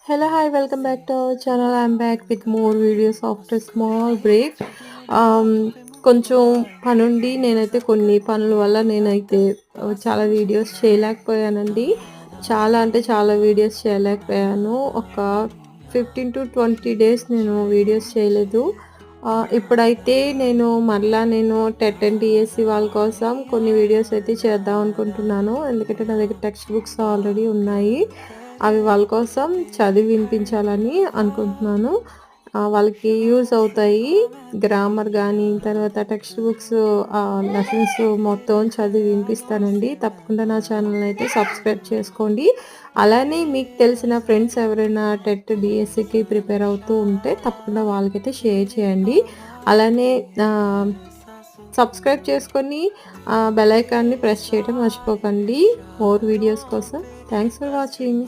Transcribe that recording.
Hello, hi, welcome back to our channel. I'm back with more videos after small break. ఆమ్, కొంచెం పనుండి నేనైతే కొన్ని పనుల వల్ల నేనైతే చాలా వీడియోస్ చేయలేకపోయానండి. చాలా అంటే చాలా వీడియోస్ చేయలేకపోయాను. ఒక 15-20 డేస్ నేను వీడియోస్ చేయలేదు. ఇప్పుడైతే మరలా నేను టెట్ అండ్ డిఎస్సి వాళ్ళ కోసం కొన్ని వీడియోస్ అయితే చేద్దాం అనుకుంటున్నాను. ఎందుకంటే నా దగ్గర టెక్స్ట్ బుక్స్ ఆల్రెడీ ఉన్నాయి. అవి వాళ్ళ కోసం చదివి వినిపించాలని అనుకుంటున్నాను. వాళ్ళకి యూజ్ అవుతాయి. గ్రామర్ గానీ, తర్వాత టెక్స్ట్ బుక్స్ లెసన్స్ మొత్తం చదివి వినిపిస్తానండి. తప్పకుండా నా ఛానల్‌ని అయితే సబ్స్క్రైబ్ చేసుకోండి. అలానే మీకు తెలిసిన ఫ్రెండ్స్ ఎవరైనా టెట్, డీఎస్సీకి ప్రిపేర్ అవుతూ ఉంటే తప్పకుండా వాళ్ళకైతే షేర్ చేయండి. అలానే ఆహ్, సబ్స్క్రైబ్ చేసుకొని బెల్ ఐకాన్‌ని ప్రెస్ చేయడం మర్చిపోకండి. మోర్ వీడియోస్ కోసం. Thanks for watching.